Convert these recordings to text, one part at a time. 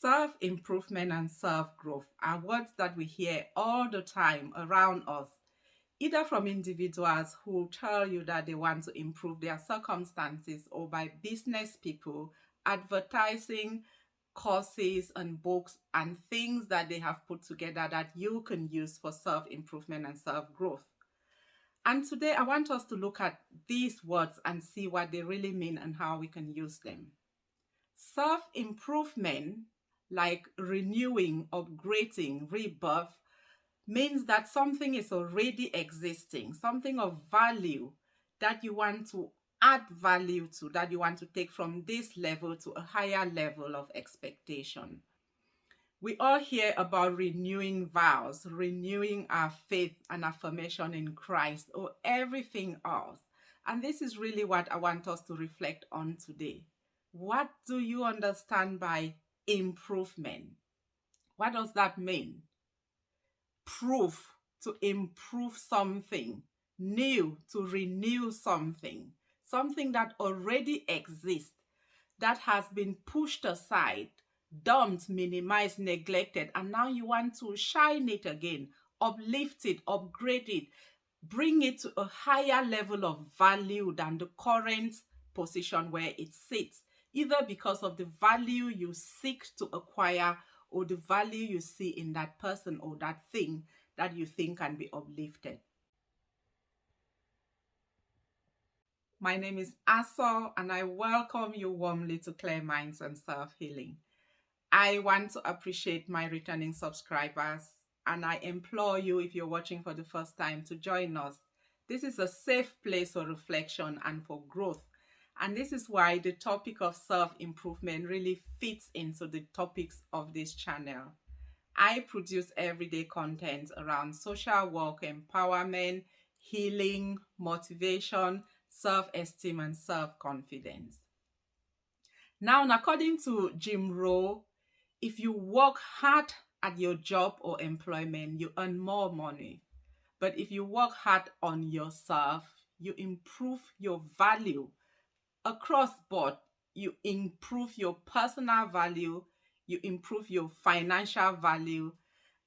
Self-improvement and self-growth are words that we hear all the time around us, either from individuals who tell you that they want to improve their circumstances or by business people advertising courses and books and things that they have put together that you can use for self-improvement and self-growth. And today I want us to look at these words and see what they really mean and how we can use them. Self-improvement, like renewing, upgrading, rebirth, means that something is already existing, something of value that you want to add value to, that you want to take from this level to a higher level of expectation. We all hear about renewing vows, renewing our faith and affirmation in Christ, or everything else. And this is really what I want us to reflect on today. What do you understand by improvement? What does that mean? Proof, to improve something, new, to renew something, something that already exists, that has been pushed aside, dumped, minimized, neglected, and now you want to shine it again, uplift it, upgrade it, bring it to a higher level of value than the current position where it sits, either because of the value you seek to acquire or the value you see in that person or that thing that you think can be uplifted. My name is Aso, and I welcome you warmly to Clear Minds and Self-Healing. I want to appreciate my returning subscribers, and I implore you, if you're watching for the first time, to join us. This is a safe place for reflection and for growth. And this is why the topic of self-improvement really fits into the topics of this channel. I produce everyday content around social work, empowerment, healing, motivation, self-esteem, and self-confidence. Now, according to Jim Rohn, if you work hard at your job or employment, you earn more money. But if you work hard on yourself, you improve your value across board. You improve your personal value, you improve your financial value,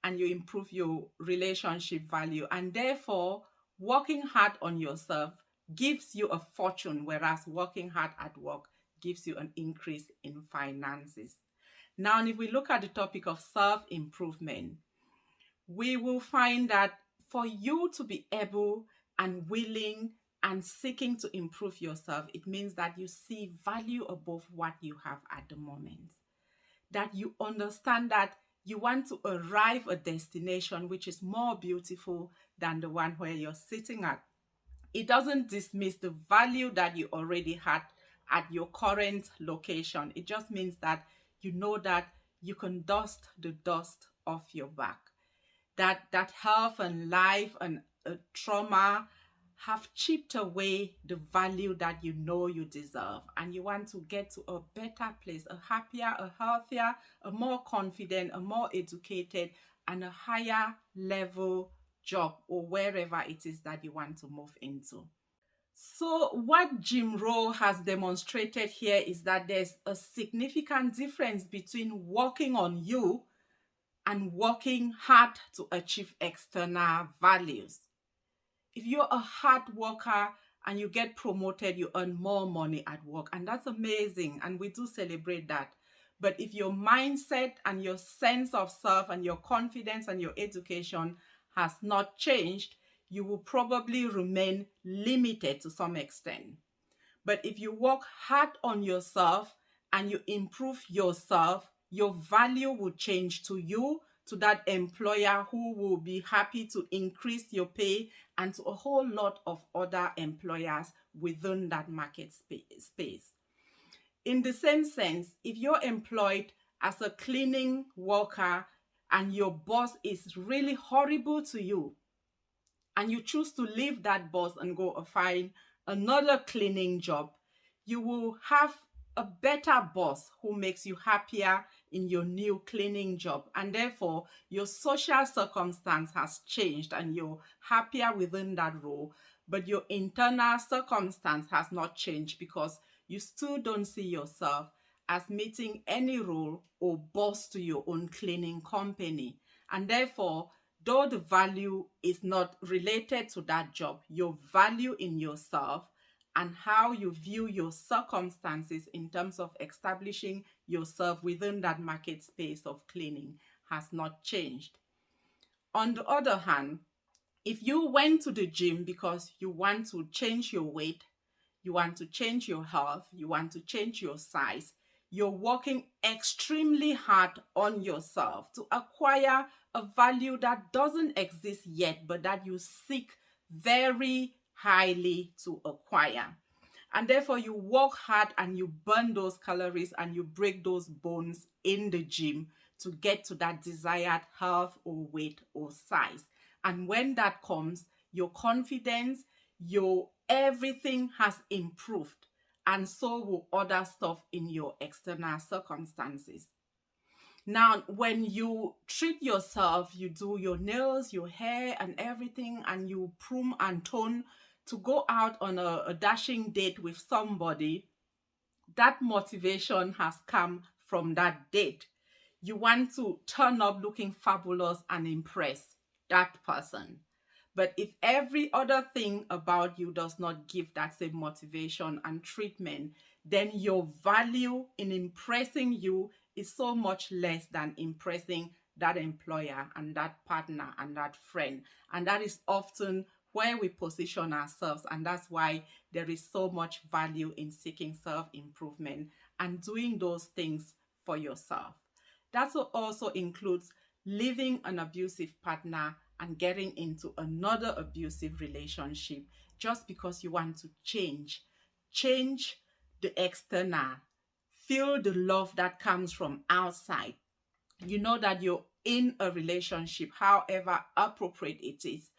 and you improve your relationship value. And therefore, working hard on yourself gives you a fortune, whereas working hard at work gives you an increase in finances. Now, if we look at the topic of self-improvement, we will find that for you to be able and willing and seeking to improve yourself, it means that you see value above what you have at the moment. That you understand that you want to arrive at a destination which is more beautiful than the one where you're sitting at. It doesn't dismiss the value that you already had at your current location. It just means that you know that you can dust the dust off your back. That health and life and trauma have chipped away the value that you know you deserve, and you want to get to a better place, a happier, a healthier, a more confident, a more educated, and a higher level job or wherever it is that you want to move into. So what Jim Rohn has demonstrated here is that there's a significant difference between working on you and working hard to achieve external values. If you're a hard worker and you get promoted, you earn more money at work, and that's amazing, and we do celebrate that. But if your mindset and your sense of self and your confidence and your education has not changed, you will probably remain limited to some extent. But if you work hard on yourself and you improve yourself, your value will change to you, to that employer who will be happy to increase your pay, and to a whole lot of other employers within that market space. In the same sense, if you're employed as a cleaning worker and your boss is really horrible to you, and you choose to leave that boss and go find another cleaning job, you will have a better boss who makes you happier in your new cleaning job, and therefore your social circumstance has changed and you're happier within that role, but your internal circumstance has not changed because you still don't see yourself as meeting any role or boss to your own cleaning company. And therefore, though the value is not related to that job, your value in yourself and how you view your circumstances in terms of establishing yourself within that market space of cleaning has not changed. On the other hand, if you went to the gym because you want to change your weight, you want to change your health, you want to change your size, you're working extremely hard on yourself to acquire a value that doesn't exist yet, but that you seek very highly to acquire. And therefore, you work hard and you burn those calories and you break those bones in the gym to get to that desired health or weight or size. And when that comes, your confidence, your everything has improved. And so will other stuff in your external circumstances. Now, when you treat yourself, you do your nails, your hair, and everything, and you prune and tone to go out on a dashing date with somebody, that motivation has come from that date. You want to turn up looking fabulous and impress that person. But if every other thing about you does not give that same motivation and treatment, then your value in impressing you is so much less than impressing that employer and that partner and that friend. And that is often where we position ourselves. And that's why there is so much value in seeking self improvement and doing those things for yourself. That also includes leaving an abusive partner and getting into another abusive relationship just because you want to change the external, feel the love that comes from outside. You know that you're in a relationship, however appropriate it is,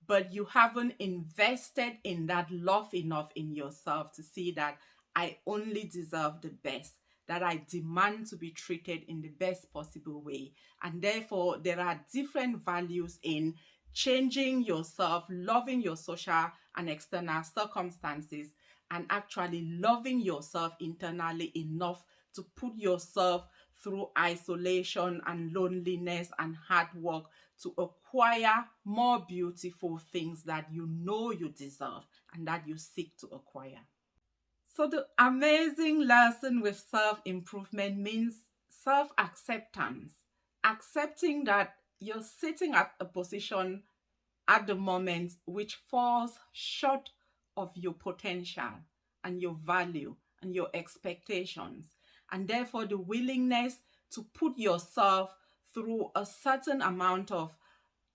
but you haven't invested in that love enough in yourself to see that I only deserve the best, that I demand to be treated in the best possible way. And therefore, there are different values in changing yourself, loving your social and external circumstances, and actually loving yourself internally enough to put yourself through isolation and loneliness and hard work to acquire more beautiful things that you know you deserve and that you seek to acquire. So, the amazing lesson with self improvement means self acceptance, accepting that you're sitting at a position at the moment which falls short of your potential and your value and your expectations, and therefore the willingness to put yourself through a certain amount of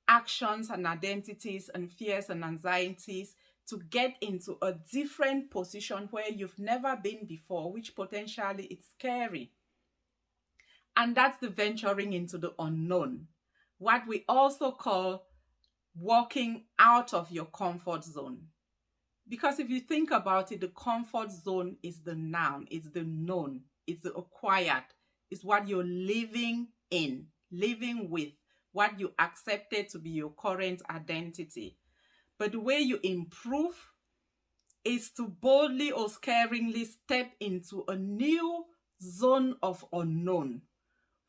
actions and identities and fears and anxieties to get into a different position where you've never been before, which potentially it's scary. And that's the venturing into the unknown, what we also call walking out of your comfort zone. Because if you think about it, the comfort zone is the noun, it's the known, it's the acquired, it's what you're living in, living with, what you accepted to be your current identity. But the way you improve is to boldly or scaringly step into a new zone of unknown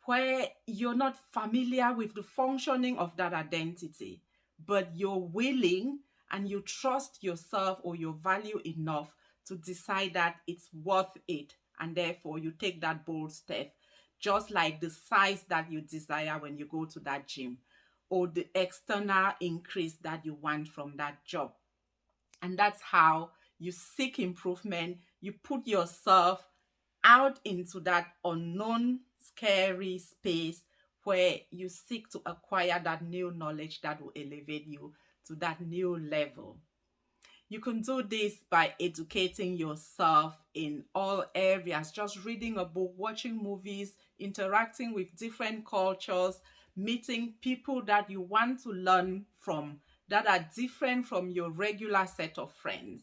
where you're not familiar with the functioning of that identity, but you're willing and you trust yourself or your value enough to decide that it's worth it. And therefore, you take that bold step, just like the size that you desire when you go to that gym or the external increase that you want from that job. And that's how you seek improvement. You put yourself out into that unknown, scary space where you seek to acquire that new knowledge that will elevate you to that new level. You can do this by educating yourself in all areas, just reading a book, watching movies, interacting with different cultures, meeting people that you want to learn from that are different from your regular set of friends,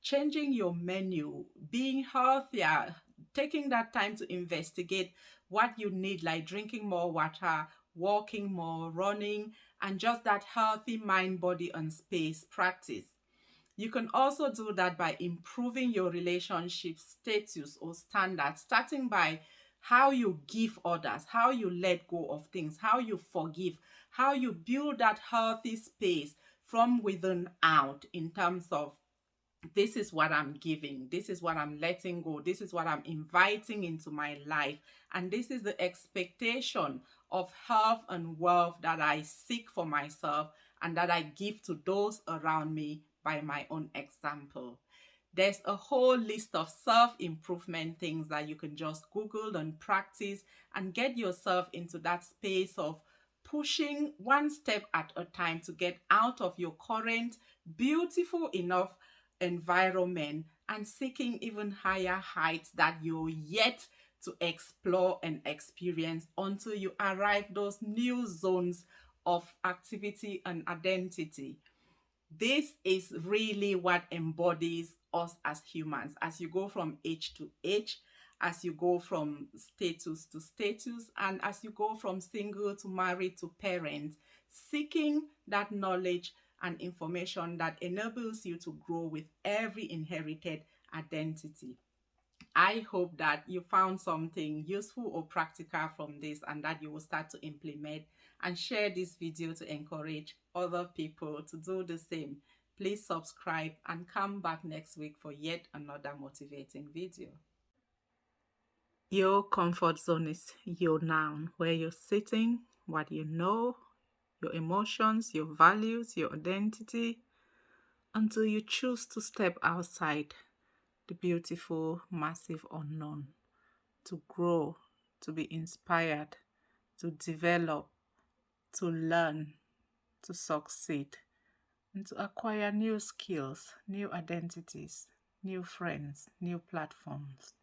changing your menu, being healthier, taking that time to investigate what you need, like drinking more water, walking more, running, and just that healthy mind, body, and space practice. You can also do that by improving your relationship status or standards, starting by how you give others, how you let go of things, how you forgive, how you build that healthy space from within out in terms of this is what I'm giving, this is what I'm letting go, this is what I'm inviting into my life, and this is the expectation of health and wealth that I seek for myself and that I give to those around me by my own example. There's a whole list of self improvement things that you can just Google and practice and get yourself into that space of pushing one step at a time to get out of your current beautiful enough environment and seeking even higher heights that you're yet to explore and experience until you arrive those new zones of activity and identity. This is really what embodies us as humans as you go from age to age, as you go from status to status, and as you go from single to married to parent, seeking that knowledge and information that enables you to grow with every inherited identity. I hope that you found something useful or practical from this and that you will start to implement and share this video to encourage other people to do the same. Please subscribe and come back next week for yet another motivating video. Your comfort zone is your noun, where you're sitting, what you know, your emotions, your values, your identity, until you choose to step outside the beautiful, massive unknown, to grow, to be inspired, to develop, to learn, to succeed, and to acquire new skills, new identities, new friends, new platforms.